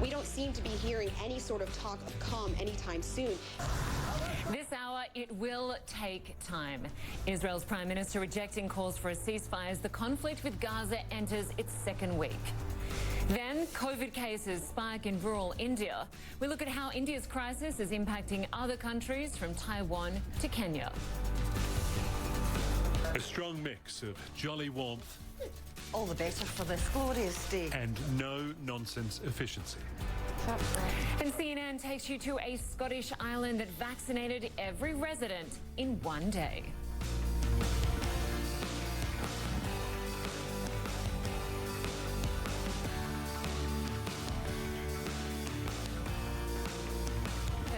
we don't seem to be hearing any sort of talk of calm anytime soon. This hour, it will take time. Israel's Prime Minister rejecting calls for a ceasefire as the conflict with Gaza enters its second week. Then, COVID cases spike in rural India. We look at how India's crisis is impacting other countries from Taiwan to Kenya. A strong mix of jolly warmth. All the better for this glorious day. And no-nonsense efficiency. And CNN takes you to a Scottish island that vaccinated every resident in one day.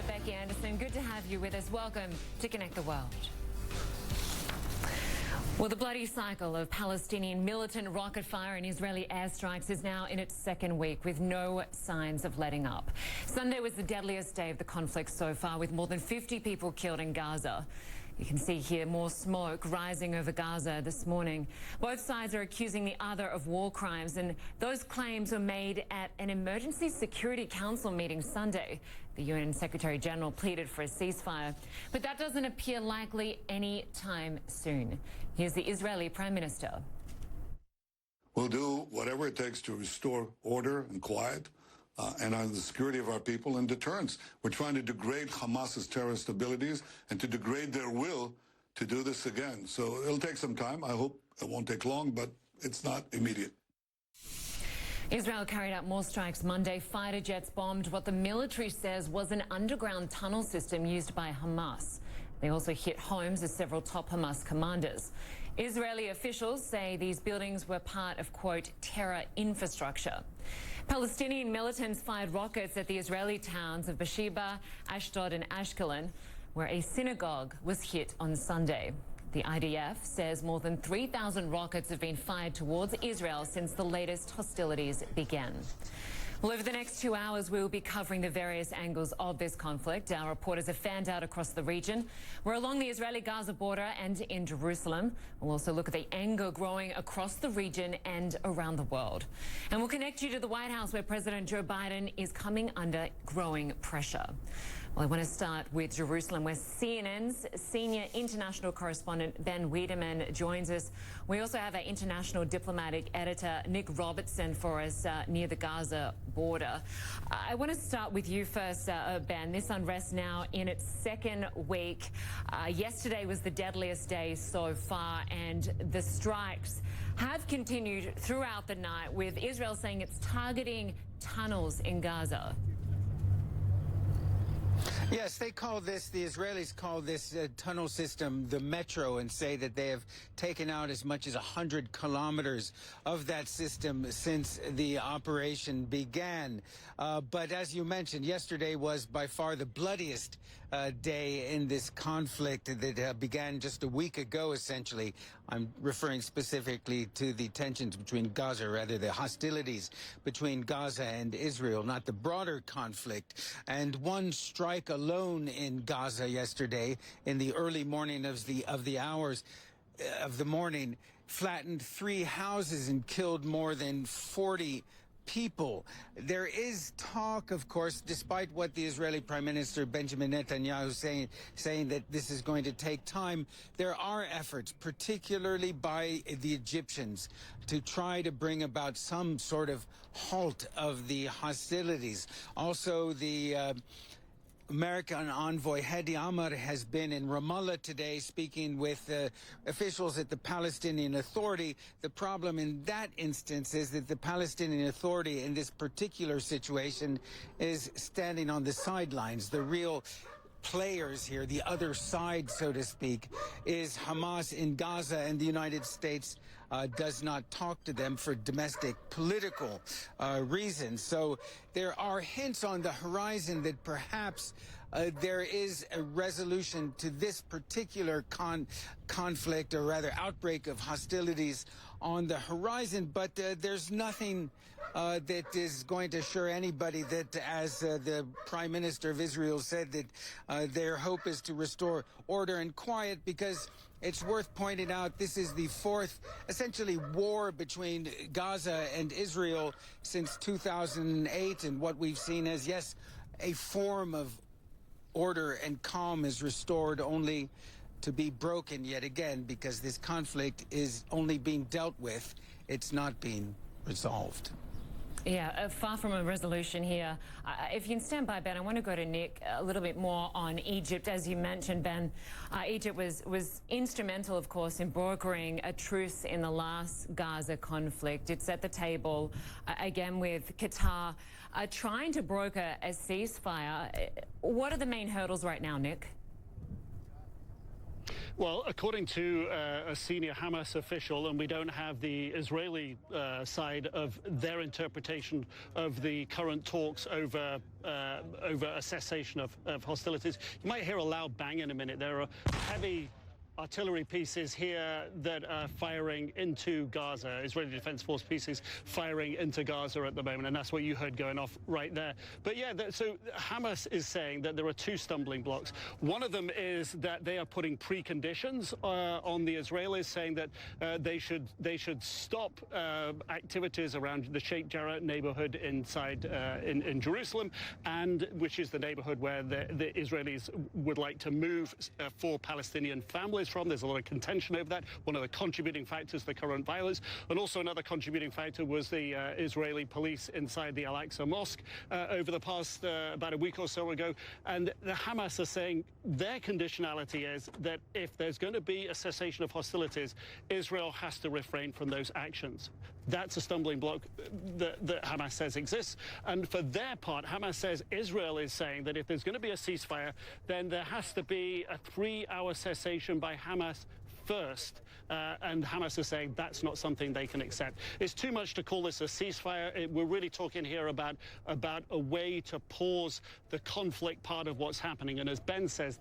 Becky Anderson, good to have you with us. Welcome to Connect the World. Well, the bloody cycle of Palestinian militant rocket fire and Israeli airstrikes is now in its second week with no signs of letting up. Sunday was the deadliest day of the conflict so far, with more than 50 people killed in Gaza. You can see here more smoke rising over Gaza this morning. Both sides are accusing the other of war crimes, and those claims were made at an Emergency Security Council meeting Sunday. The UN Secretary General pleaded for a ceasefire, but that doesn't appear likely any time soon. Here's the Israeli Prime Minister. We'll do whatever it takes to restore order and quiet and on the security of our people and deterrence. We're trying to degrade Hamas's terrorist abilities and to degrade their will to do this again. So it'll take some time. I hope it won't take long, but it's not immediate. Israel carried out more strikes Monday. Fighter jets bombed what the military says was an underground tunnel system used by Hamas. They also hit homes of several top Hamas commanders. Israeli officials say these buildings were part of, quote, terror infrastructure. Palestinian militants fired rockets at the Israeli towns of Beersheba, Ashdod and Ashkelon, where a synagogue was hit on Sunday. The IDF says more than 3,000 rockets have been fired towards Israel since the latest hostilities began. Well, over the next 2 hours, we will be covering the various angles of this conflict. Our reporters are fanned out across the region. We're along the Israeli-Gaza border and in Jerusalem. We'll also look at the anger growing across the region and around the world. And we'll connect you to the White House, where President Joe Biden is coming under growing pressure. Well, I want to start with Jerusalem, where CNN's senior international correspondent Ben Wedeman joins us. We also have our international diplomatic editor Nick Robertson for us near the Gaza border. I want to start with you first, Ben. This unrest now in its second week. Yesterday was the deadliest day so far, and the strikes have continued throughout the night, with Israel saying it's targeting tunnels in Gaza. Yes, they call this, the Israelis call this tunnel system the Metro, and say that they have taken out as much as 100 kilometers of that system since the operation began. But as you mentioned, yesterday was by far the bloodiest day in this conflict that began just a week ago, essentially. I'm referring specifically to the tensions between Gaza, or rather the hostilities between Gaza and Israel, not the broader conflict. And one strike alone in Gaza yesterday, in the early morning of the hours of the morning, flattened 3 houses and killed more than 40 people. There is talk, of course, despite what the Israeli Prime Minister Benjamin Netanyahu saying that this is going to take time, there are efforts, particularly by the Egyptians, to try to bring about some sort of halt of the hostilities. Also, the American envoy Hadi Amr has been in Ramallah today speaking with officials at the Palestinian Authority. The problem in that instance is that the Palestinian Authority in this particular situation is standing on the sidelines. The real players here, the other side, so to speak, is Hamas in Gaza, and the United States does not talk to them for domestic political reasons. So there are hints on the horizon that perhaps there is a resolution to this particular conflict, or rather outbreak of hostilities on the horizon, but there's nothing that is going to assure anybody that, as the Prime Minister of Israel said, that their hope is to restore order and quiet, because It's worth pointing out this is the fourth, essentially, war between Gaza and Israel since 2008, and what we've seen as, yes, a form of order and calm is restored, only to be broken yet again because this conflict is only being dealt with. It's not being resolved. Yeah, far from a resolution here. If you can stand by, Ben, I want to go to Nick a little bit more on Egypt. As you mentioned, Ben, Egypt was instrumental, of course, in brokering a truce in the last Gaza conflict. It's at the table, again, with Qatar, trying to broker a ceasefire. What are the main hurdles right now, Nick? Well, according to a senior Hamas official, and we don't have the Israeli side of their interpretation of the current talks over a cessation of hostilities. You might hear a loud bang in a minute. There are heavy artillery pieces here that are firing into Gaza, Israeli Defense Force pieces firing into Gaza at the moment, and that's what you heard going off right there. But yeah, so Hamas is saying that there are two stumbling blocks. One of them is that they are putting preconditions on the Israelis, saying that they should stop activities around the Sheikh Jarrah neighborhood inside in Jerusalem, and which is the neighborhood where the Israelis would like to move for Palestinian families from. There's a lot of contention over that. One of the contributing factors, the current violence, and also another contributing factor was the Israeli police inside the Al-Aqsa Mosque over the past about a week or so ago. And the Hamas are saying their conditionality is that if there's going to be a cessation of hostilities, Israel has to refrain from those actions. That's a stumbling block that Hamas says exists. And for their part, Hamas says Israel is saying that if there's going to be a ceasefire, then there has to be a 3-hour cessation by Hamas first. And Hamas is saying that's not something they can accept. It's too much to call this a ceasefire. We're really talking here about a way to pause the conflict part of what's happening. And as Ben says,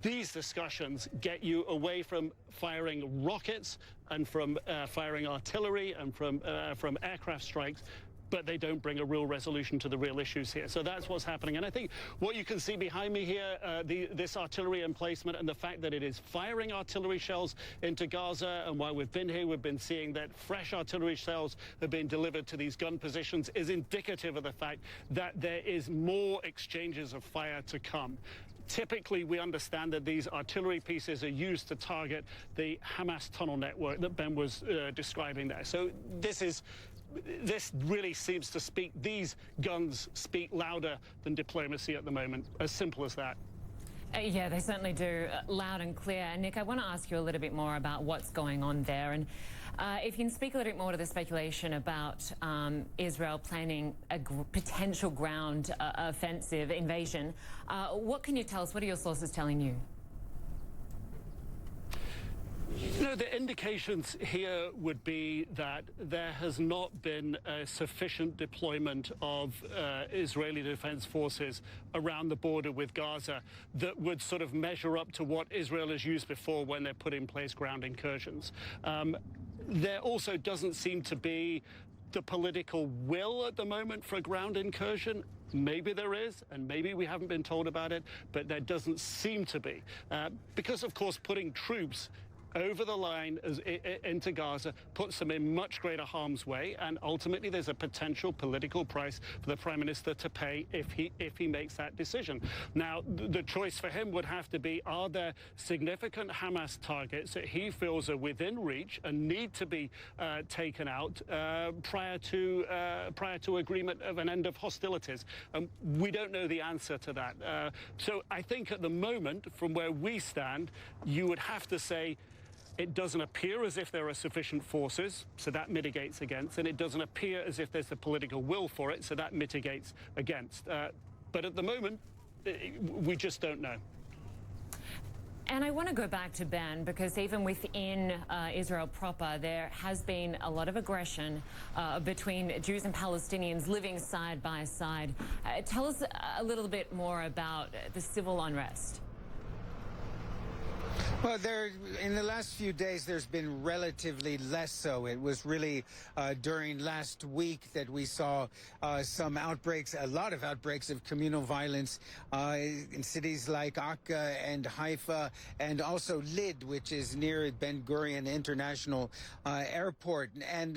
these discussions get you away from firing rockets and from firing artillery and from aircraft strikes, but they don't bring a real resolution to the real issues here. So that's what's happening. And I think what you can see behind me here, this artillery emplacement and the fact that it is firing artillery shells into Gaza, and while we've been here, we've been seeing that fresh artillery shells have been delivered to these gun positions, is indicative of the fact that there is more exchanges of fire to come. Typically, we understand that these artillery pieces are used to target the Hamas tunnel network that Ben was describing there. So this really seems to speak, these guns speak louder than diplomacy at the moment, as simple as that. Yeah, they certainly do, loud and clear. And Nick, I want to ask you a little bit more about what's going on there. And if you can speak a little bit more to the speculation about Israel planning a potential ground offensive invasion, what can you tell us? What are your sources telling you? You know, the indications here would be that there has not been a sufficient deployment of Israeli Defense Forces around the border with Gaza that would sort of measure up to what Israel has used before when they put in place ground incursions. There also doesn't seem to be the political will at the moment for a ground incursion. Maybe there is, and maybe we haven't been told about it, but there doesn't seem to be. Because, of course, putting troops over the line into Gaza puts them in much greater harm's way, and ultimately there's a potential political price for the Prime Minister to pay if he makes that decision. Now, the choice for him would have to be, are there significant Hamas targets that he feels are within reach and need to be taken out prior to agreement of an end of hostilities? We don't know the answer to that. So I think at the moment, from where we stand, you would have to say, it doesn't appear as if there are sufficient forces, so that mitigates against, and it doesn't appear as if there's the political will for it, so that mitigates against. But at the moment, we just don't know. And I want to go back to Ben, because even within Israel proper, there has been a lot of aggression between Jews and Palestinians living side by side. Tell us a little bit more about the civil unrest. Well, in the last few days, there's been relatively less so. It was really during last week that we saw some outbreaks, a lot of outbreaks of communal violence in cities like Akka and Haifa, and also Lid, which is near Ben Gurion International Airport. And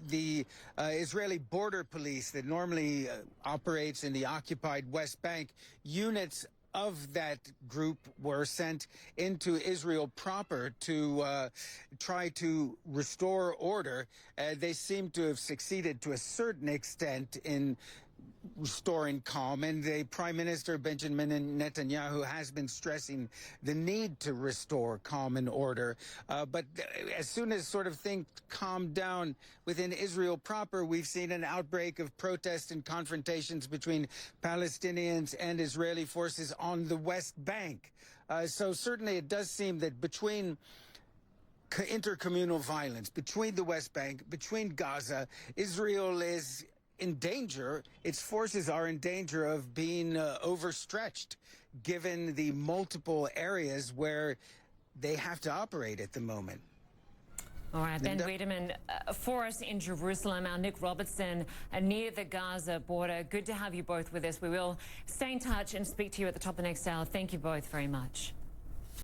the Israeli border police that normally operates in the occupied West Bank, units of that group were sent into Israel proper to try to restore order. They seem to have succeeded to a certain extent in restoring calm, and the Prime Minister Benjamin Netanyahu has been stressing the need to restore calm and order. But as soon as sort of things calmed down within Israel proper, we've seen an outbreak of protests and confrontations between Palestinians and Israeli forces on the West Bank. So certainly it does seem that between intercommunal violence, between the West Bank, between Gaza, Israel is in danger. Its forces are in danger of being overstretched, given the multiple areas where they have to operate at the moment. All right, Ben Wedeman, for us in Jerusalem, our Nick Robertson near the Gaza border. Good to have you both with us. We will stay in touch and speak to you at the top of the next hour. Thank you both very much.